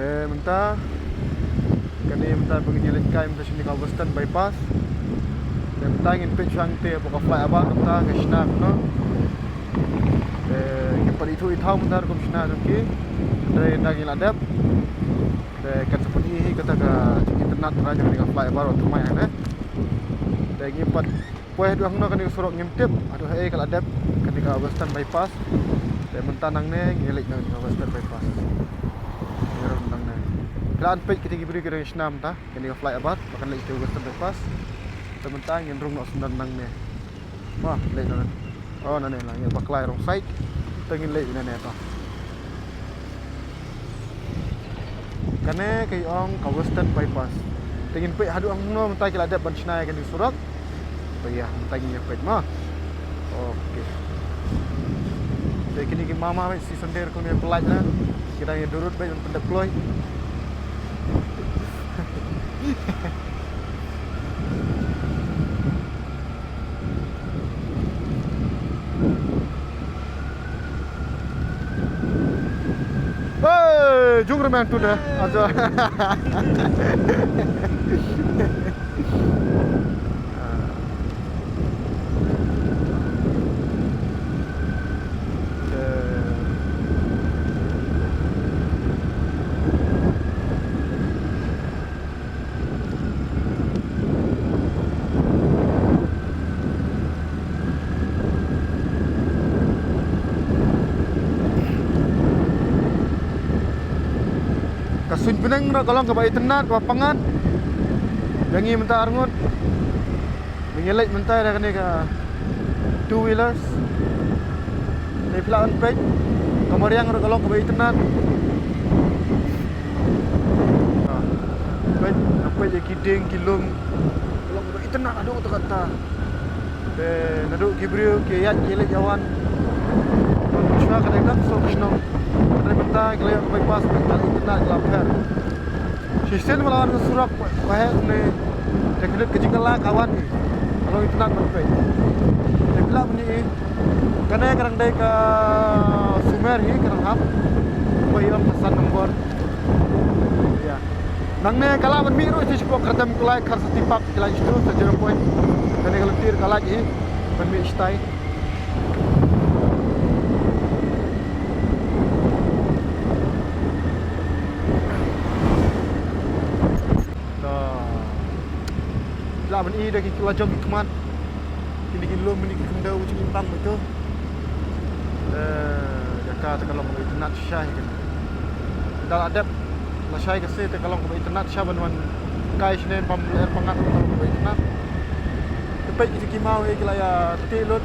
mentah kani mentah pengilit kai mentah sini ka Western bypass mentah ingin pe changte boka fly aba mentah ngashna no ke pari itu ithau mentah kom shna ki dai nagi ladap kan seperti ini kata ka internet raja ni ka fly aba ro tumai ane dai ngi pat poe du angno kani surok ngimtip aduh kala adap kani ka Western bypass dai mentah nang ne ngelik nang ka Western bypass ngeron nang ne kelaan pe kita gibri kira snam ta kani ka fly aba makan lek tu Western bypass tementang yang rung nak sundan nang ne wah lek nang oh nang ne lang yang baklai rong side tengin lek nang ne ta kane kai ong ka Western bypass tengin pe hadu ang no mentai kila adap ban snai kan di surat payah mentai nya pe mah okey kini ki mama si sender ko me pelaj na kita yang durut pe pendek ploy Jung remen tu dah, aja. Kasun benang nak kalau kebaik tenat wapangan yangi mentah arngut mengelek mentah dah kena ke two wheelers ni pula on page kamariang nak kalau kebaik tenat page nampak je kiding kilung kalau kebaik tenat aduk tu kata naduk kibriu kiat kelek jawan cuma kadang-kadang so senang mentah kalau bypass mentah internet lapar sistem melawan surak bahaya ni teknik kejingala kawan ni kalau internet berpe dia bilang ni karena kadang day ke Sumer ni kadang hap bayam pesan nombor ya nang ne kala man miru si sepok kertam kulai khar setipak kilai itu saja poin dan kalau tir kala ni man mi stai men I dah kita lajang kemat kini kilo meni kenda uji impang betul jaka kalau mau internet syah kan dah ada masai kese kalau mau internet syah banwan kai sinen pam air pangat kalau mau internet tepat kita kimau kila ya telot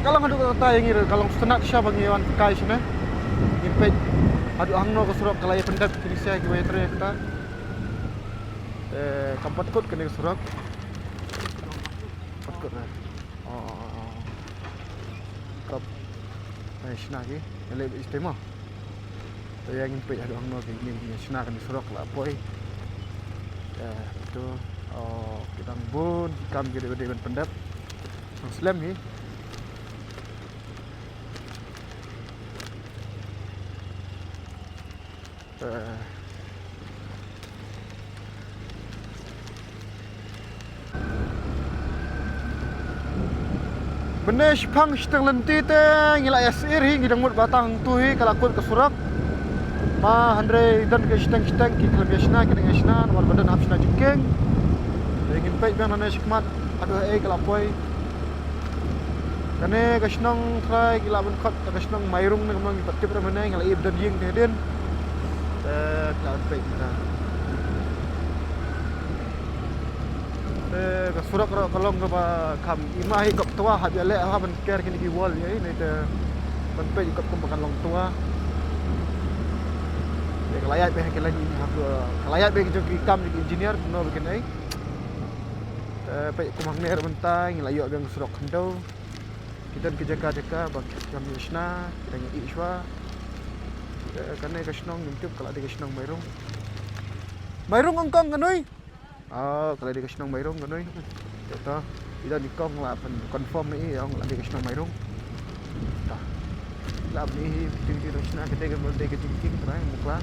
kalau ngadu kata yang ini kalau internet syah bangiwan kai sinen impet adu angno kesurok kalau ya pendap kini syah kiwaya tere kita kampat kot kena surak kampat kot lah kap sina lagi yang lebih istimewa yang impet ada orang lagi ni sina kena surak lah boy itu kita bun kam gede-gede ban pendap slam ni Benes pang seteng lenti te ngila yasir hi ngidang mut batang tu hi kalakut ke surak ma handre dan ke seteng ki kelam yasna ke dengan yasna nomor badan hapsna jengkeng ingin pek biang nana sikmat aduh kalapoi kane kasnong try gila ben khot kasnong mairung nang mang patip ra meneng ngila ib dan ying te den kala pek na ke surak ro kolong ke kam imahi kop tua ha biale ha ban ker kini ki wall ye ni te ban pe kop kumbakan long tua de kalayat be kelan ini ha kalayat be ki kam ki engineer no bikin ai pe kumang ner bentang layo bang surak kendo kita ke jaga-jaga bang jam isna dengan iswa karena kasnong ngintip kalau ada kasnong mairung angkang kanoi kalau dia kasih nang mairung kan ni, kita tidak nikong lah, confirm ni, yang lagi kasih nang mairung, dah, lap ni, tinggi terus nak kita kan boleh kita tinggi, terang muklah.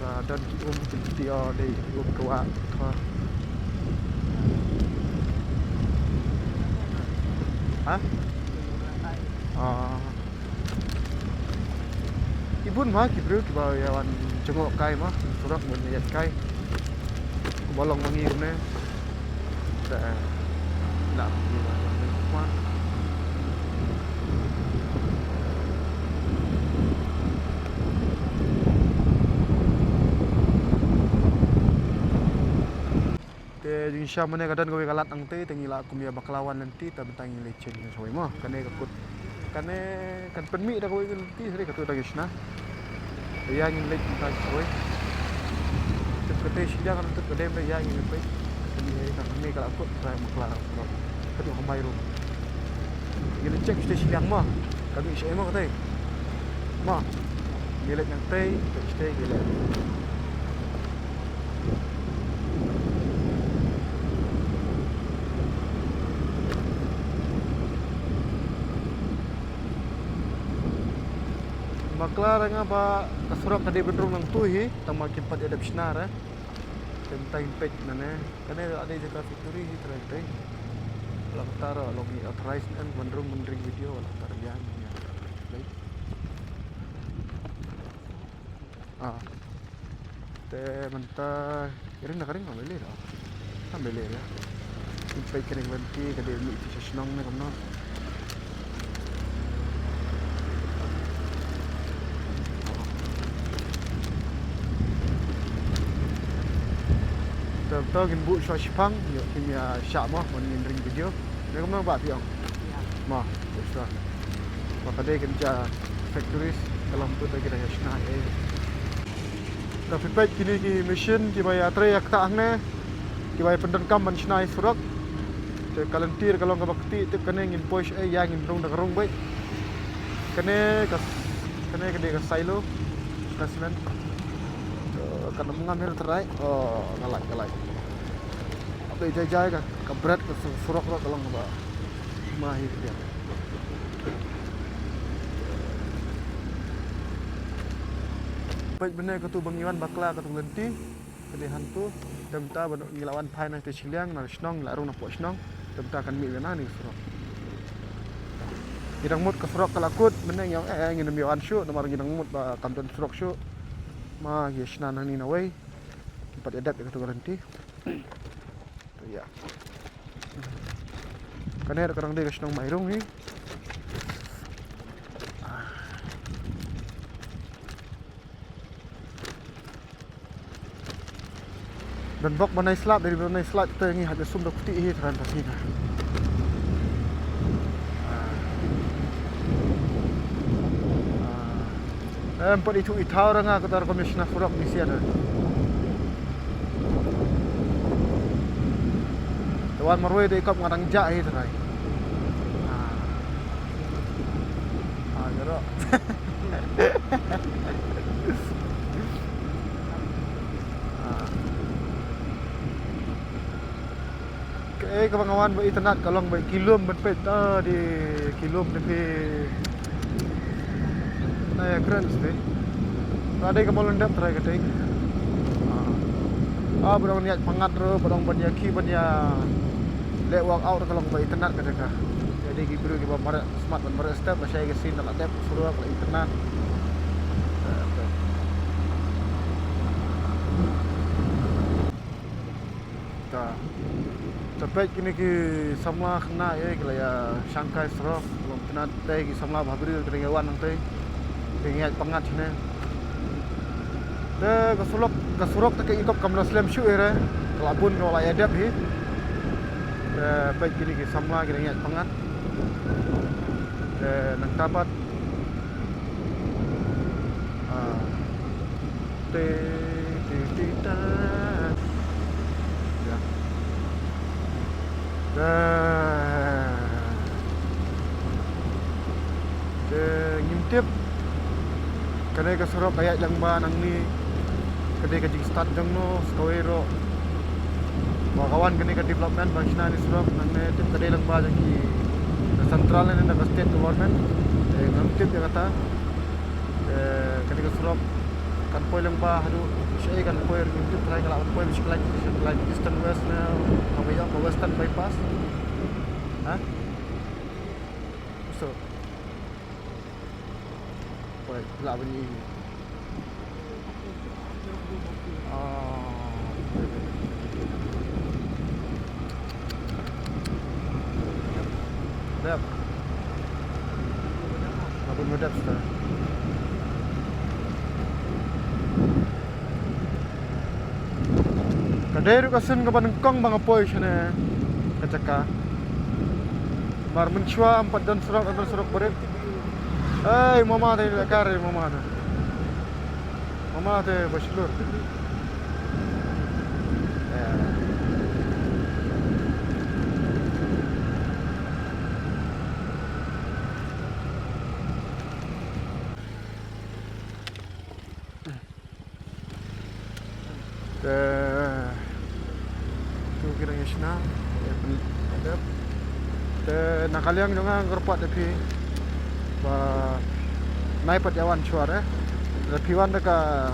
dan dia di kuat hah ibun mah kibru kiba yawan jengok kai mah surak menyayat kai bolong mangi ne tak nak mah te insya mana kadang kowe kalat ang te tengila aku mia baklawan nanti ta bentangi lecen soe mah kane kakut kane kan penmi dah kowe nanti sore katu dah gisna ya ngin lec ta soe te kete sida kan te kede me ya ngin pe ni kan me kala aku saya baklar katu kamai ru ngin cek stasi yang mah kami isya mah kate mah ngilet yang te stay ngilet Maklar nga ba kasurok kadi bedrong nang tuhi tama kimpat adap sinar tentang page na ne kane ada jaka factory tray wala tara logi authorized and bedrong mendring video wala tara yan baik te manta iring na karing amele ra amele ra page kene banti kadi mi sesnong ne kamno tao gin bu shwa shipang yo kimia sha mo mon ngin ring video ne kom ba piang ma shwa maka de kerja factories dalam tu lagi dah shna tapi page kini ki mission ki baya tre yak ta ne ki baya pendenkam man shna surak te kalentir kalau ka bakti te kane ngin push ya ngin rong dak rong bai kane kade ka silo kasmen karena mengambil terai galak apa jajai kan kabret ke surok kalau nggak mahir dia baik benar ketu Bang Iwan bakla ketu lenti kali hantu demta ngilawan phai te siliang na snong la rong na po snong demta kan mi na ni surok gidang mut ke surok kalakut meneng yang ngin mi wan syu nomor gidang mut ba kamton surok syu ma yesna nang ni nawai tempat adat dekat garanti tu ya kan ada kerang dia kesnong mairung ni dan bok mana slab dari mana slab kita ni ada sum dak putih hi teran pasina empat itu itau orang aku tar komisioner furok di sini. Tuan marwai tu ikut ngarang jak itu kan. Jorok. Kawan-kawan buat internet kalau buat kilom berpet di kilom tapi nah keren sih. Ada yang mau lendap try kata. Berang niat pangat ro, berang banyak ki banyak lek walk out kalau buat internet kata kah. Jadi gibru ki bara smart dan bara step saya ke sini nak tap suruh ke internet. Sampai kini ki samla kena kala ya Shanghai serok belum kena teh ki samla bhabri keringawan nang teh keringat pangat sini deh kasurok tak ikut kamera slam shoot kelabun kalau adab hi baik kini ki samla keringat pangat nang tapat ngintip kadai ka sorok kayak yang ba nang ni kadai ka jing start jang no skawero kawan kini ka development bangsa ni sorok nang ne tip kadai lang ba jang ki central ni na state government ngintip ya kata kadai ka sorok kan poi lang ba hadu Saya kan poin itu try kalau poin like Eastern West now, kami yang Western bypass. Hah? So, poin lah bunyi. Dap. Apa modap sudah? Kadai kasun ke Banengkong bang apoy sana kacaka. Bar mencua 4 dan surak berit. Mama teh kare mama teh. Mama teh baslur. Tu kiranya senang. Ada. Nakaliang dengan gerpat tapi naik pat jawan suara. Tapi wan deka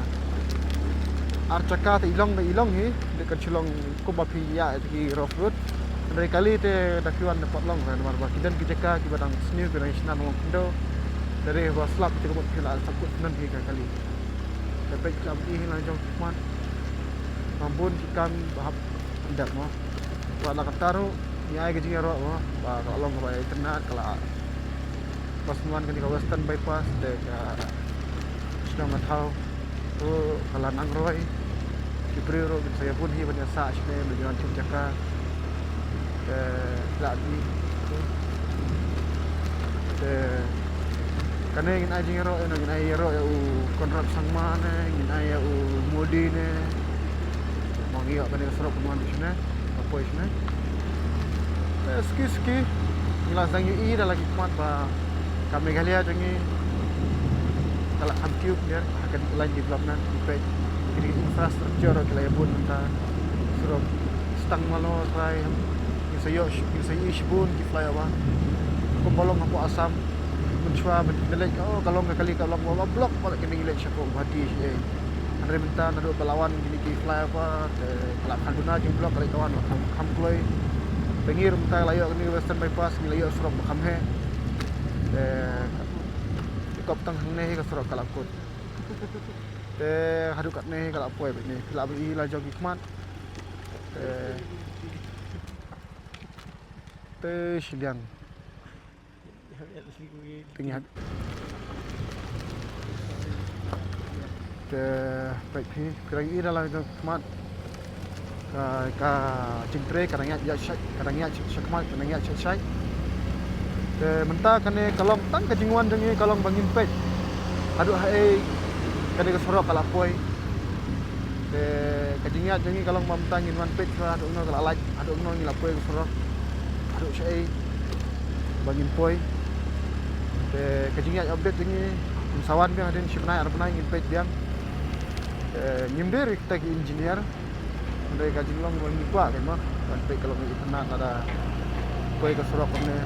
arcaka te ilong ni dekat cilong kubapi ya di rough road. Dari kali te tapi wan dapat long kan marba kidan kijaka ki badang seni kiranya senang ngong kindo. Dari waslap te kebut kila takut nan kali. Tapi klub ini lanjut man. Ambon ikan bahap hendak mah. Kalau nak taruh ni ai gaji ro mah. Ba kalau ngau ai tenat kalau pas muan kan di Western bypass dek sudah matau tu kalau nang roi di Prioro saya pun hi banyak sa sini berjalan Jaka ke lagi ke karena ingin aja ro ingin ai ro ya kontrak sang mana ingin ai ya modi ne mangi kan di serap muan di sini apa sini ski ngilasang ui dah lagi kuat ba kami galia jangi kalau amtiup dia akan lain development di jadi infrastruktur kalau pun kita suruh stang malo try saya isbun di flyover kumbolong aku asam mencuba mendelek kalau kali kalau mau blok kalau kena ilek siapa hati andre minta nado pelawan gini di flyover kalau kanduna jeng blok kali kawan kam kloi pengir minta layak ni Western bypass ni layak suruh kamhe kop tang ne ka surat kalakut hadu kat ne kalak poi ni kelab i la jogi kmat siang tinggal baik ni kerang i dalam kmat ka cingtre kadangnya syakmat kadangnya syai mentah kene kalong tang kejinguan dengi kalong bangin pet aduh hai kene ke sorok kala poi kejingat dengi kalong mentah nginwan pet aduh no kala laj aduh no ngila poi ke sorok aduh syai bangin poi kejingat update dengi sawan biang den sipnai arpnai ngin pet biang nyimder kita ki engineer ndai kajinglong bangin kwa kemah kan pet kalau ngi tenat ada poi ke sorok ne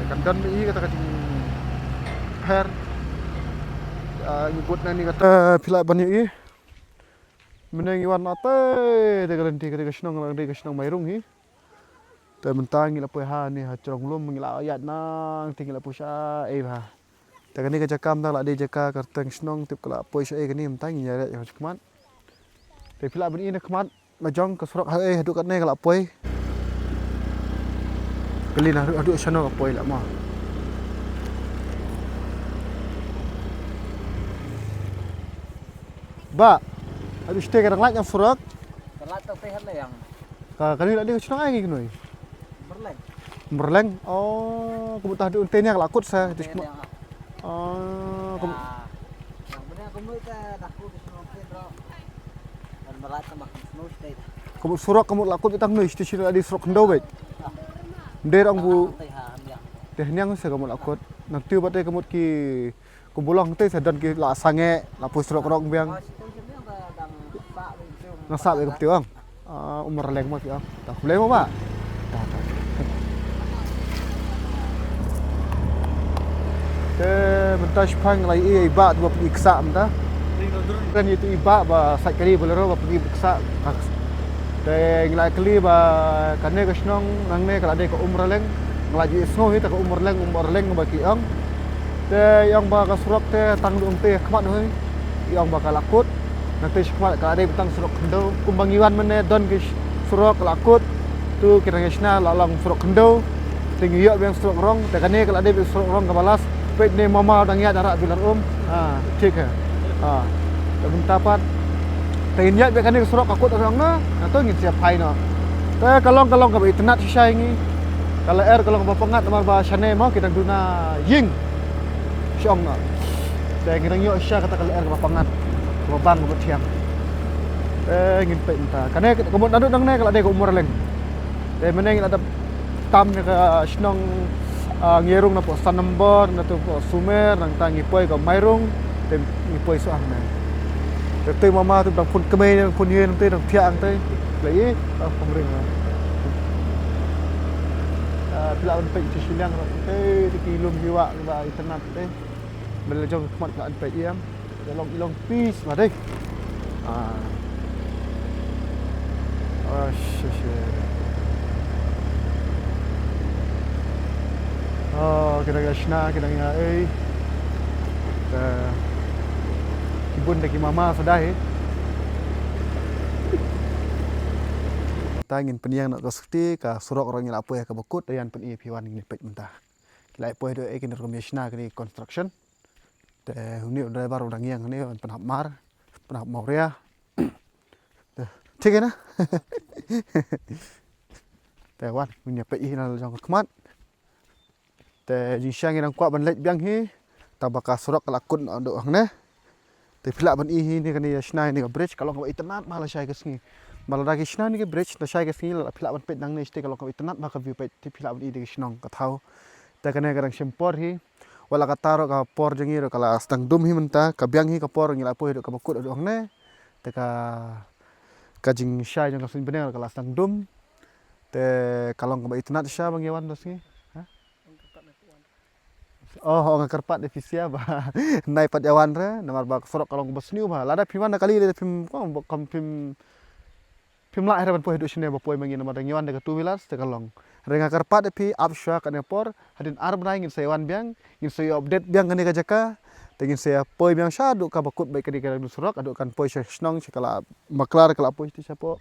kan dan ini kata kacing her nyebut nani kata pilak banyak ini menang iwan ate degalanti ketika senang mairung hi te mentang ngila ha ni ha corong lum ngila ayat nang tinggal pusha bah te kani ka jakam tak la de jaka karteng senang tip kala poi se kani mentang nyare ya kmat te pilak ban ini kmat majong ke surok ha hadu kat ne kala poi kali nak aduk sana apa elak mah. Ba, aduk stay kadang lak yang surak. Kadang tak sehat lah yang. Kali lak dia senang ai ngi noi. Berleng. Berleng. Oh, kamu tahu aduk tenya lakut sa. Yang benar aku mau kita takut semua kita dan berat sama semua stay. Kamu surak kamu lakut itang noi stay ada surak ndau bet. Derang bu teh nyang se kamu lakut nak tiu batai kamu ki kumpulang teh sedan ki la sange la pusrok rok biang nasak ke tiu ang umur leng mah ki ang tak boleh mah pak mentas pang lai ba dua iksa mentah kan itu iba ba sai kali bolero ba pergi beksa te ngilai kali ba kane ke snong nang ne kala de ko umrah leng ngelaji snow hi ta ko umrah leng ba ki ang te yang ba ka surok te tang dum te khmat hoi yang ba ka lakut nanti khmat kala de tang surok kendo kumbang iwan mene don ke surok lakut tu kira ngesna lalang surok kendo tinggi yok yang surok rong te kane kala de surok rong ka balas pet ne mama dang ya darak bilar cik ha tapat Tain yak be kane surok akut orang na atau ngin siap hai no te kalong ka ba internet sisai ngi kalau kalau ba pengat mar ba shane mau kita duna ying syong na te ngirang yo sya kata kalau ka ba pengat ba bang ba tiang ngin pe entah kane kemut naduk nang ne kalau de ko umur leng te meneng ada tam ne ka snong ngirung na po sanambor na to po sumer nang tangi poi ka mairung te ni poi so ang na te mama tu dang pun kemei pun yen te dang thiang te lai pemring bila on pe ci silang te ti kilom jiwa ba internet te bel jong khmat ka an pe yam ilong peace ma dei kita gasna kita nga kibun de ki mama sudah tangin peniang nak kasukti ka surok orang yang apa ya ka bekut dan pen piwan ni pek mentah kilai poe do e kin komisna kini construction te huni udah baru dang yang ni penhap mar penhap moria ठीक है ना te wan punya pe na jong khmat te jisyang yang kuat ban lek biang hi tabaka surok kalakut ando hang ne te phila ban hi ni kan ya snai ni ka bridge kalau ka internet mala syai kesni mala da kisna ni ka bridge da syai kesni la phila ban pet nang ne ste kalau ka internet ma ka view pet ti phila ban i de kisnong ka thau te kan garang sempor hi wala ka taro ka por jengi ro kala stang dum hi menta ka biang hi ka por ngila po hi ka bakut ado hang ne te ka jing syai jong ka sun bener kala stang dum te kalau ka internet sya bang yawan dos ni oh ngakarpat de fisia ba nai pat yawan re namar ba sorok kalau besniu ba lada piman kali de pim kom pim la heraban po hidu sine ba po mangin namar yawan de 2 wheelers te kalong re ngakarpat de pi apsha kan por hadin arb nai ngin sewan biang ngin se update biang kan ka jaka te ngin se po biang sha du ka bakut ba kadi ka sorok adu kan po snong sekala maklar kala po ti sapo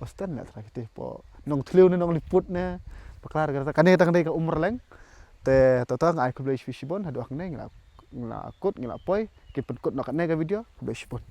osten la trakite po nong tliu ne nong liput ne paklar ka kan ka umur leng te tota ngai ku blech fisibon hadu akne ngila akut ngila poi ki penkut nak ne ka video blech pun